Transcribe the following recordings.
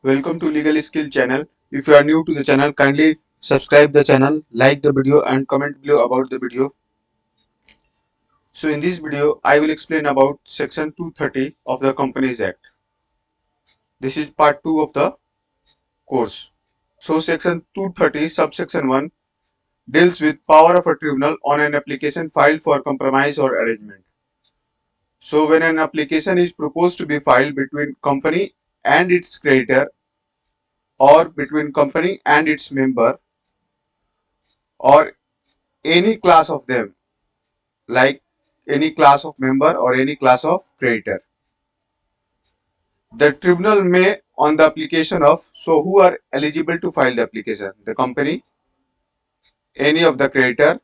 Welcome to Legal Skill channel. If you are new to the channel, kindly subscribe the channel, like the video and comment below about the video. So in this video, I will explain about section 230 of the Companies Act. This is part 2 of the course. So section 230 subsection 1 deals with power of a tribunal on an application filed for compromise or arrangement. So when an application is proposed to be filed between company and its creditor or between company and its member or any class of them, like any class of member or any class of creditor, the tribunal may on the application of, so who are eligible to file the application? The company, any of the creditor,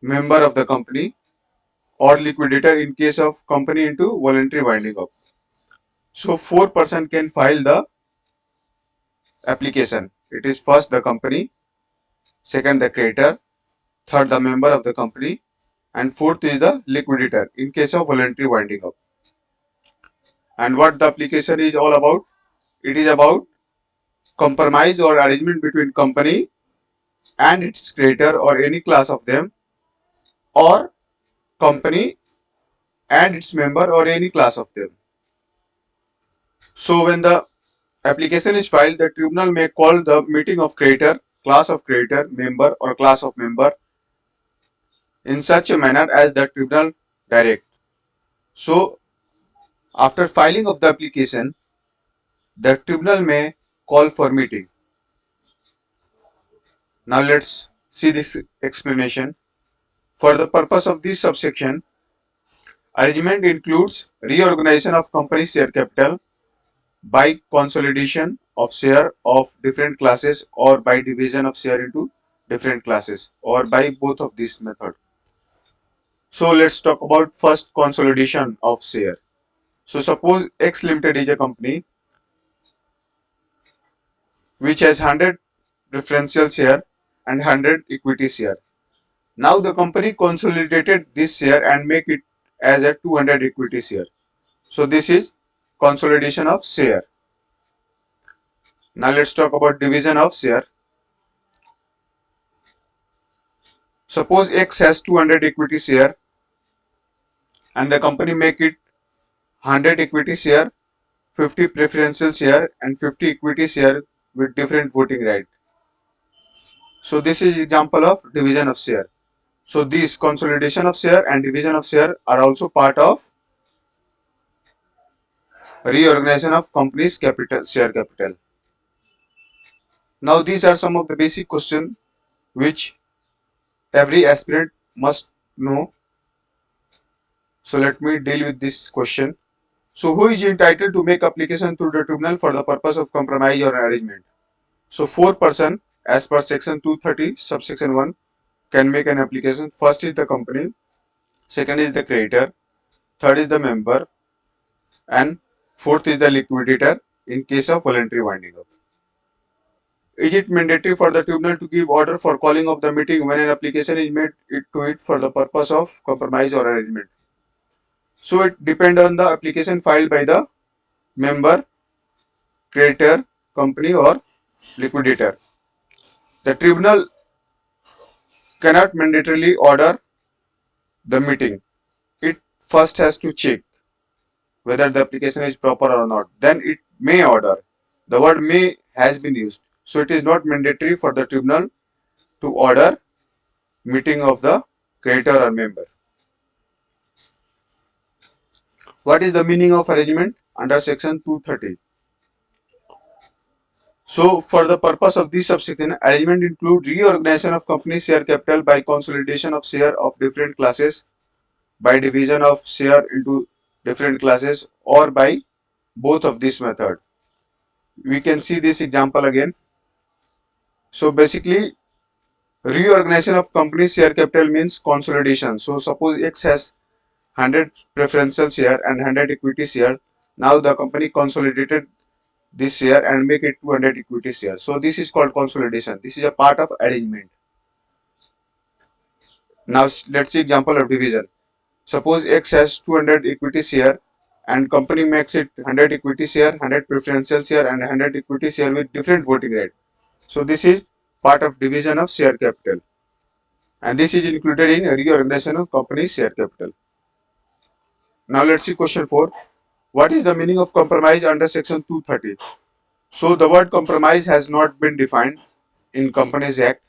member of the company or liquidator in case of company into voluntary winding up. So 4% can file the application. It is first the company, second the creditor, third the member of the company, and fourth is the liquidator in case of voluntary winding up. And what the application is all about? It is about compromise or arrangement between company and its creditor or any class of them, or company and its member or any class of them. So when the application is filed, the tribunal may call the meeting of creditor, class of creditor, member or class of member in such a manner as the tribunal direct. So after filing of the application, the tribunal may call for meeting. Now let's see this explanation. For the purpose of this subsection, arrangement includes reorganization of company share capital by consolidation of share of different classes or by division of share into different classes or by both of these method. So let's talk about first consolidation of share. So suppose X Limited is a company which has 100 preferential share and 100 equity share. Now the company consolidated this share and make it as a 200 equity share. So this is consolidation of share. Now let's talk about division of share. Suppose X has 200 equity share and the company make it 100 equity share, 50 preferential share and 50 equity share with different voting right. So this is example of division of share. So this consolidation of share and division of share are also part of reorganization of company's capital, share capital. Now these are some of the basic questions which every aspirant must know. So let me deal with this question. So who is entitled to make application to the tribunal for the purpose of compromise or arrangement? So 4% as per section 230 subsection 1 can make an application. First is the company, second is the creditor, third is the member, and fourth is the liquidator in case of voluntary winding up. Is it mandatory for the tribunal to give order for calling of the meeting when an application is made to it for the purpose of compromise or arrangement? So it depends on the application filed by the member, creditor, company or liquidator. The tribunal cannot mandatorily order the meeting. It first has to check whether the application is proper or not. Then it may order. The word may has been used. So it is not mandatory for the tribunal to order meeting of the creditor or member. What is the meaning of arrangement under section 230? So for the purpose of this subsection, arrangement include reorganization of company share capital by consolidation of share of different classes, by division of share into different classes, or by both of this method. We can see this example again. So basically, reorganization of company share capital means consolidation. So suppose X has 100 preferential share and 100 equity share. Now the company consolidated this share and make it 200 equity share. So this is called consolidation. This is a part of arrangement. Now let's see example of division. Suppose X has 200 equity share and company makes it 100 equity share, 100 preferential share and 100 equity share with different voting right. So this is part of division of share capital, and this is included in reorganization of company share capital. Now let's see question 4. What is the meaning of compromise under section 230? So the word compromise has not been defined in Companies Act,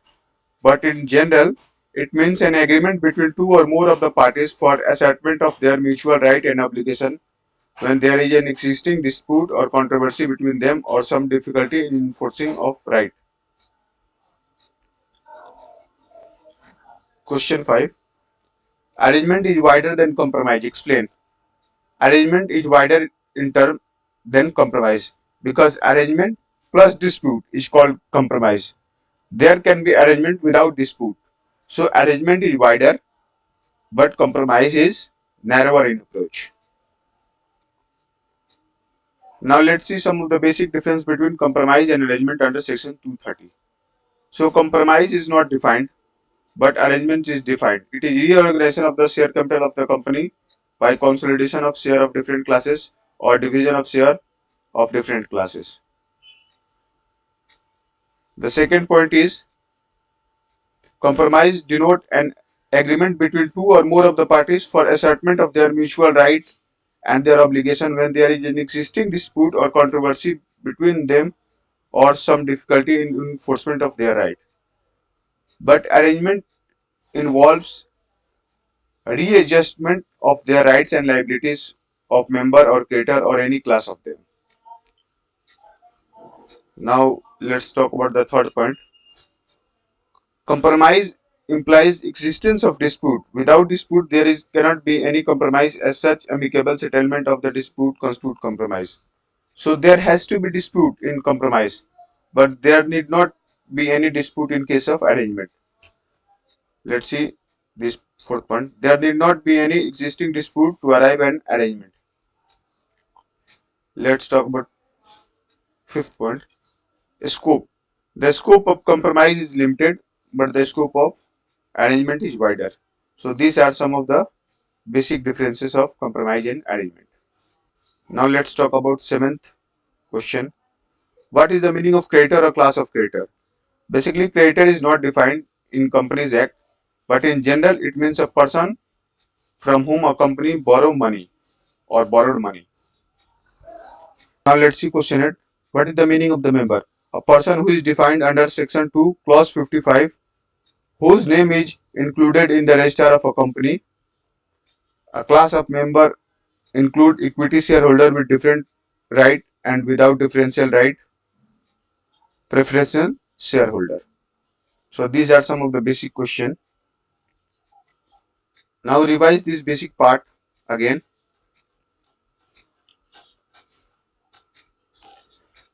but in general it means an agreement between two or more of the parties for ascertainment of their mutual right and obligation when there is an existing dispute or controversy between them or some difficulty in enforcing of right. Question 5. Arrangement is wider than compromise. Explain. Arrangement is wider in term than compromise because arrangement plus dispute is called compromise. There can be arrangement without dispute. So arrangement is wider, but compromise is narrower in approach. Now let's see some of the basic difference between compromise and arrangement under section 230. So compromise is not defined, but arrangement is defined. It is reorganization of the share capital of the company by consolidation of share of different classes or division of share of different classes. The second point is compromise denote an agreement between two or more of the parties for ascertainment of their mutual right and their obligation when there is an existing dispute or controversy between them or some difficulty in enforcement of their right. But arrangement involves readjustment of their rights and liabilities of member or creditor or any class of them. Now let's talk about the third point. Compromise implies existence of dispute. Without dispute, there is cannot be any compromise. As such, amicable settlement of the dispute constitute compromise. So there has to be dispute in compromise, but there need not be any dispute in case of arrangement. Let's see this fourth point. There need not be any existing dispute to arrive at an arrangement. Let's talk about fifth point. Scope. The scope of compromise is limited, but the scope of arrangement is wider. So these are some of the basic differences of compromise and arrangement. Now let's talk about seventh question. What is the meaning of creditor or class of creditor? Basically, creditor is not defined in Companies Act, but in general it means a person from whom a company borrow money or borrowed money. Now let's see question 8. What is the meaning of the member? A person who is defined under section 2 clause 55 whose name is included in the register of a company. A class of member include equity shareholder with different right and without differential right, preferential shareholder. So these are some of the basic question. Now revise this basic part again.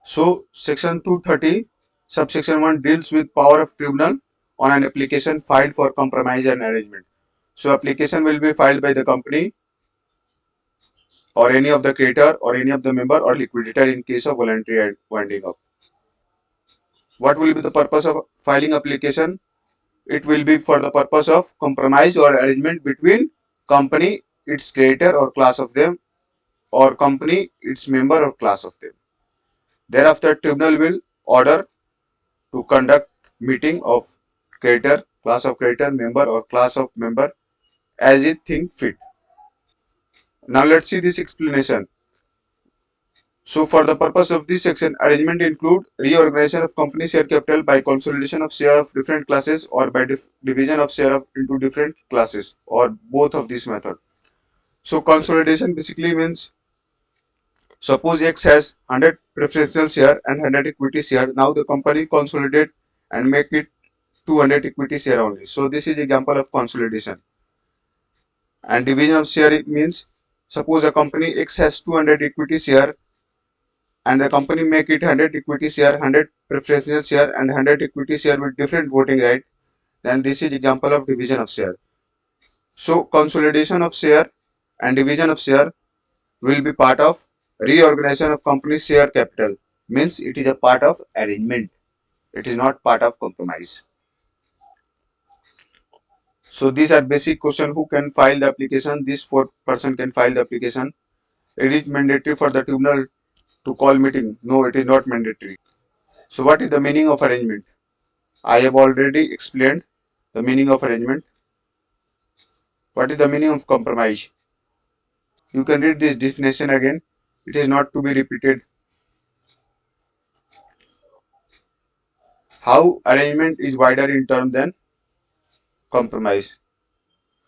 So section 230 subsection 1 deals with power of tribunal on an application filed for compromise and arrangement. So application will be filed by the company or any of the creditor or any of the member or liquidator in case of voluntary winding up. What will be the purpose of filing application? It will be for the purpose of compromise or arrangement between company, its creditor or class of them, or company, its member or class of them. Thereafter, tribunal will order to conduct meeting of creditor, class of creditor, member or class of member as it think fit. Now let's see this explanation. So for the purpose of this section, arrangement include reorganization of company share capital by consolidation of share of different classes or by division of share of into different classes or both of these method. So consolidation basically means suppose X has 100 preferential share and 100 equity share. Now the company consolidate and make it 200 equity share only. So this is example of consolidation. And division of share it means suppose a company X has 200 equity share and the company make it 100 equity share, 100 preferential share and 100 equity share with different voting right, then this is example of division of share. So consolidation of share and division of share will be part of reorganization of company share capital, means it is a part of arrangement. It is not part of compromise. So these are basic question. Who can file the application? This 4 person can file the application. It is mandatory for the tribunal to call meeting. No, it is not mandatory. So what is the meaning of arrangement? I have already explained the meaning of arrangement. What is the meaning of compromise? You can read this definition again. It is not to be repeated. How arrangement is wider in term than compromise.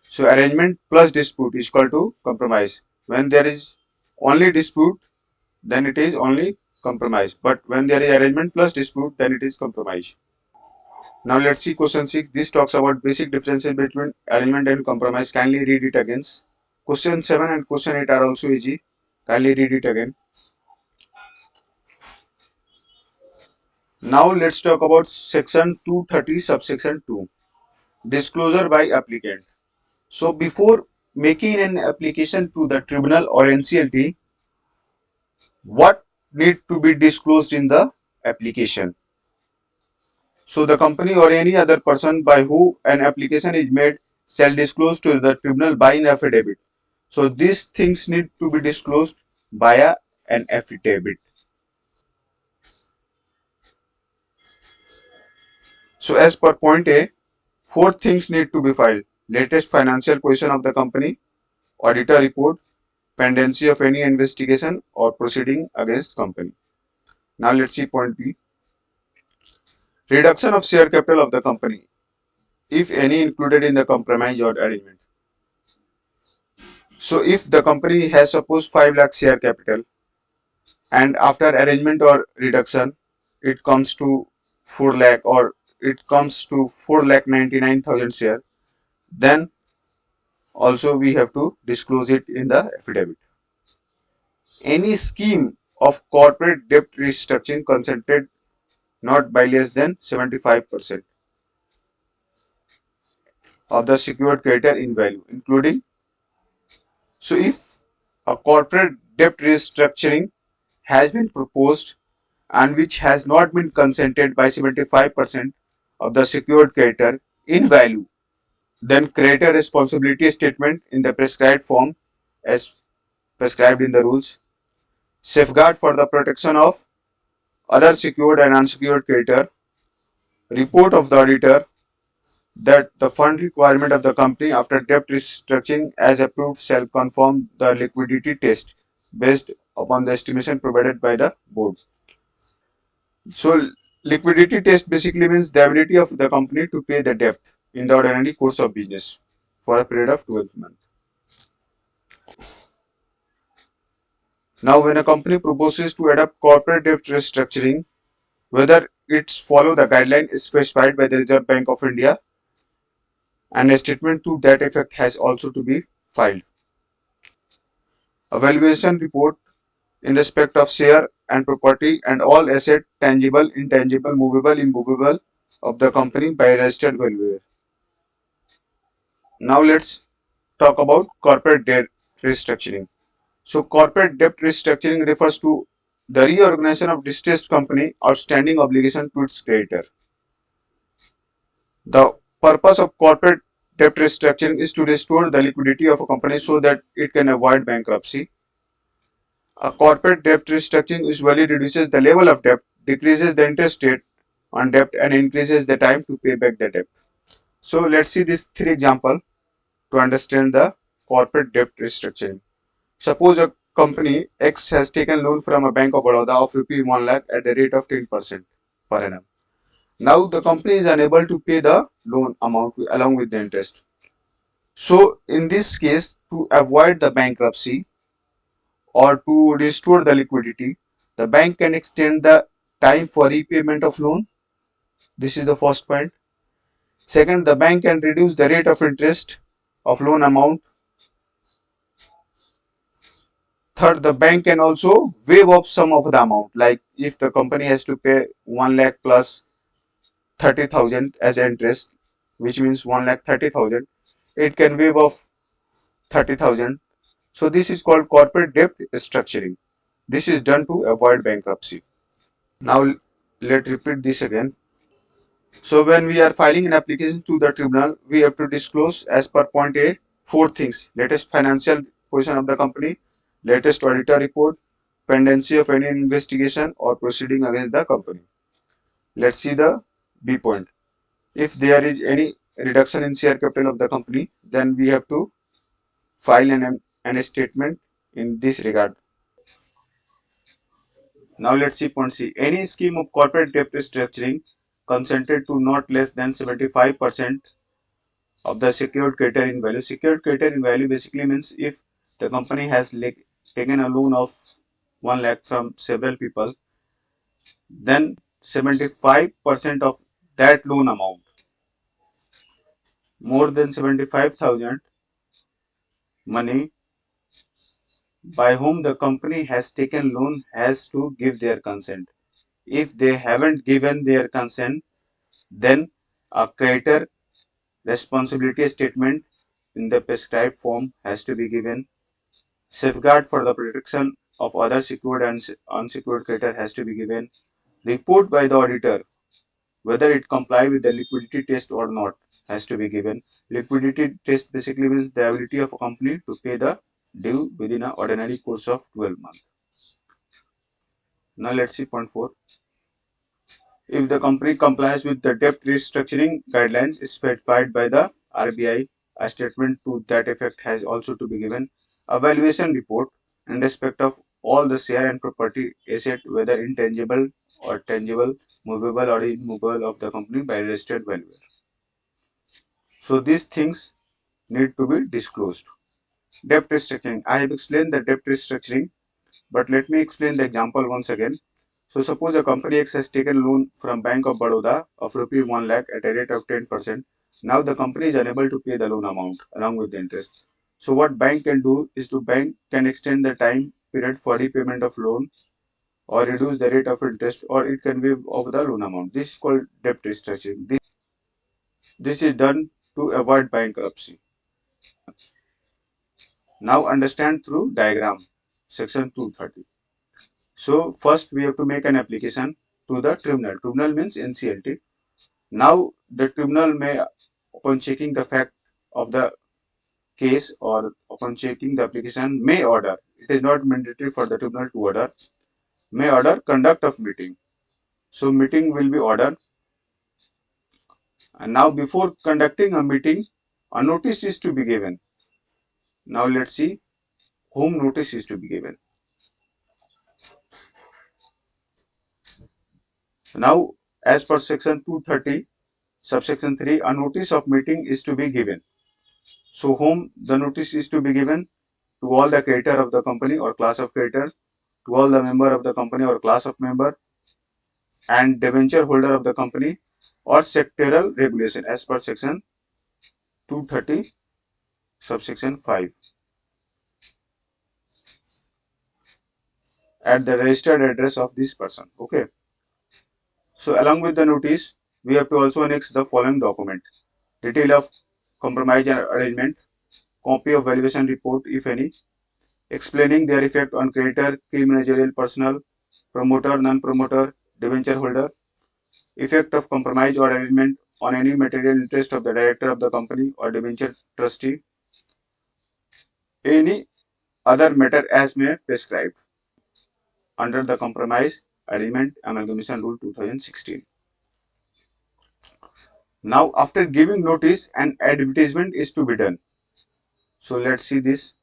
So arrangement plus dispute is equal to compromise. When there is only dispute, then it is only compromise. But when there is arrangement plus dispute, then it is compromise. Now let's see question 6. This talks about basic differences between arrangement and compromise. Kindly read it again. Question 7 and question 8 are also easy. Kindly read it again. Now let's talk about section 230 subsection 2. Disclosure by applicant. So before making an application to the tribunal or NCLT, what need to be disclosed in the application? So the company or any other person by who an application is made shall disclose to the tribunal by an affidavit. So these things need to be disclosed via an affidavit. So as per point A, four things need to be filed. Latest financial position of the company, auditor report, pendency of any investigation or proceeding against company. Now let's see point B. Reduction of share capital of the company, if any included in the compromise or arrangement. So if the company has suppose 5 lakh share capital and after arrangement or reduction it comes to 4 lakh or it comes to 4 lakh 99,000 share, then also we have to disclose it in the affidavit. Any scheme of corporate debt restructuring consented not by less than 75% of the secured creditor in value, including. So if a corporate debt restructuring has been proposed and which has not been consented by 75% of the secured creditor in value, then creditor responsibility statement in the prescribed form as prescribed in the rules, safeguard for the protection of other secured and unsecured creditor, report of the auditor that the fund requirement of the company after debt restructuring as approved shall conform the liquidity test based upon the estimation provided by the board. So liquidity test basically means the ability of the company to pay the debt in the ordinary course of business for a period of 12 months. Now when a company proposes to adopt corporate debt restructuring, whether it's follow the guideline specified by the Reserve Bank of India, and a statement to that effect has also to be filed. A valuation report in respect of share and property and all asset, tangible, intangible, movable, immovable of the company by a registered valuer. Now let's talk about corporate debt restructuring. So corporate debt restructuring refers to the reorganization of distressed company outstanding obligation to its creditor. The purpose of corporate debt restructuring is to restore the liquidity of a company so that it can avoid bankruptcy. A corporate debt restructuring usually reduces the level of debt, decreases the interest rate on debt, and increases the time to pay back the debt. So let's see these three examples to understand the corporate debt restructuring. Suppose a company X has taken loan from a Bank of Baroda of rupee 1 lakh at the rate of 10% per annum. Now the company is unable to pay the loan amount along with the interest. So in this case, to avoid the bankruptcy or to restore the liquidity, the bank can extend the time for repayment of loan. This is the first point. Second, the bank can reduce the rate of interest of loan amount. Third, the bank can also waive off some of the amount. Like if the company has to pay 1 lakh plus 30,000 as interest, which means 1 lakh 30,000, it can waive off 30,000. So this is called corporate debt structuring. This is done to avoid bankruptcy. Now let's repeat this again. So when we are filing an application to the tribunal, we have to disclose as per point A four things: latest financial position of the company, latest auditor report, pendency of any investigation or proceeding against the company. Let's see the B point. If there is any reduction in share capital of the company, then we have to file an statement in this regard. Now let's see point C. Any scheme of corporate debt restructuring consented to not less than 75% of the secured creditor in value. Secured creditor in value basically means if the company has taken a loan of 1 lakh from several people, then 75% of that loan amount, more than 75,000 money by whom the company has taken loan has to give their consent. If they haven't given their consent, then a creditor responsibility statement in the prescribed form has to be given. Safeguard for the protection of other secured and unsecured creditor has to be given. Report by the auditor whether it comply with the liquidity test or not has to be given. Liquidity test basically means the ability of a company to pay the due within an ordinary course of 12 months. Now let's see point 4. If the company complies with the debt restructuring guidelines specified by the RBI, a statement to that effect has also to be given. A valuation report in respect of all the share and property asset, whether intangible or tangible, movable or immovable of the company by registered valuer. So these things need to be disclosed. Debt restructuring. I have explained the debt restructuring, but let me explain the example once again. So suppose a company X has taken loan from Bank of Baroda of rupee 1 lakh at a rate of 10%. Now the company is unable to pay the loan amount along with the interest. So what bank can do is to bank can extend the time period for repayment of loan or reduce the rate of interest or it can waive off the loan amount. This is called debt restructuring. This is done to avoid bankruptcy. Now understand through diagram section 230. So first we have to make an application to the tribunal. Tribunal means NCLT. Now the tribunal may, upon checking the fact of the case or upon checking the application, may order. It is not mandatory for the tribunal to order. May order conduct of meeting. So meeting will be ordered. And now before conducting a meeting, a notice is to be given. Now let's see whom notice is to be given. Now as per section 230 subsection 3, a notice of meeting is to be given. So whom the notice is to be given? To all the creditor of the company or class of creditor, to all the member of the company or class of member, and debenture holder of the company or sectoral regulation as per section 230 subsection 5 at the registered address of this person. Okay. So along with the notice, we have to also annex the following document: detail of compromise and arrangement, copy of valuation report if any, explaining their effect on creditor, key managerial personnel, promoter, non-promoter, debenture holder, effect of compromise or arrangement on any material interest of the director of the company or debenture trustee, any other matter as may prescribed under the compromise arrangement amalgamation rule 2016. Now after giving notice, an advertisement is to be done. So let's see this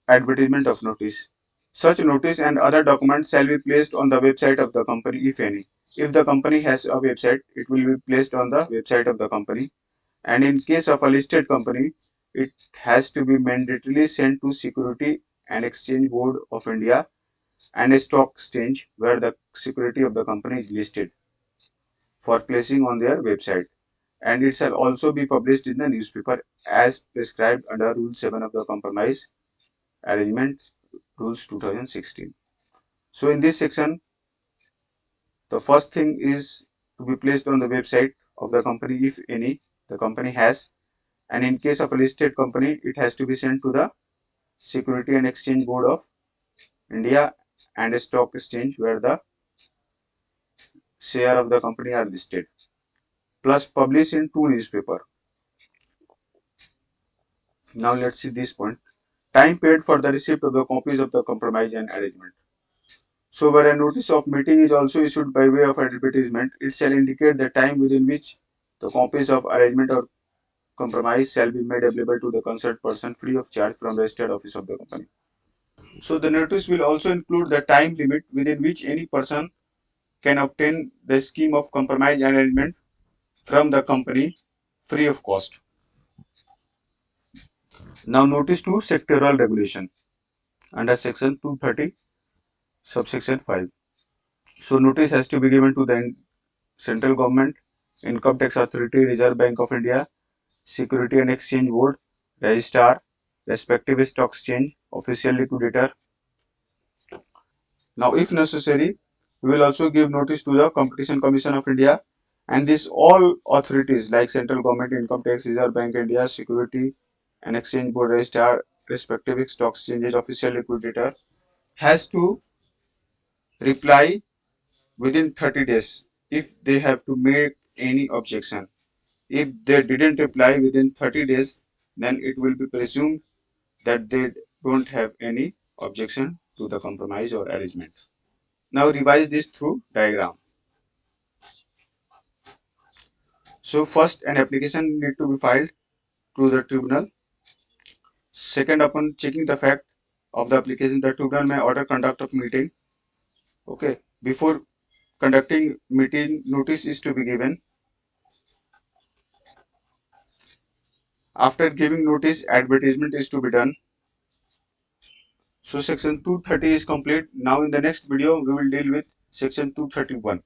advertisement of notice. Such notice and other documents shall be placed on the website of the company if any. If the company has a website, it will be placed on the website of the company. And in case of a listed company, it has to be mandatorily sent to Security and Exchange Board of India and a stock exchange where the security of the company is listed for placing on their website. And it shall also be published in the newspaper as prescribed under Rule 7 of the Compromise Arrangement Rules 2016. So in this section, the first thing is to be placed on the website of the company if any the company has, and in case of a listed company it has to be sent to the Security and Exchange Board of India and a stock exchange where the share of the company are listed, plus publish in two newspaper. Now let's see this point. time paid for the receipt of the copies of the compromise and arrangement. So where a notice of meeting is also issued by way of advertisement, it shall indicate the time within which the copies of arrangement or compromise shall be made available to the concerned person free of charge from the registered office of the company. So the notice will also include the time limit within which any person can obtain the scheme of compromise and arrangement from the company free of cost. Now notice to sectoral regulation under section 230 subsection 5. So notice has to be given to the central government, income tax authority, Reserve Bank of India, Security and Exchange Board, registrar, respective stock exchange, official liquidator. Now if necessary, we will also give notice to the Competition Commission of India, and this all authorities like central government, income tax, Reserve Bank of India, Security and Exchange Board, registrar, respective stock exchanges, official liquidator has to reply within 30 days if they have to make any objection. If they didn't reply within 30 days, then it will be presumed that they don't have any objection to the compromise or arrangement. Now revise this through diagram. So first an application need to be filed to the tribunal. Second, upon checking the fact of the application, the tribunal may order conduct of meeting. Okay. Before conducting meeting, notice is to be given. After giving notice, advertisement is to be done. So section 230 is complete. Now in the next video, we will deal with section 231.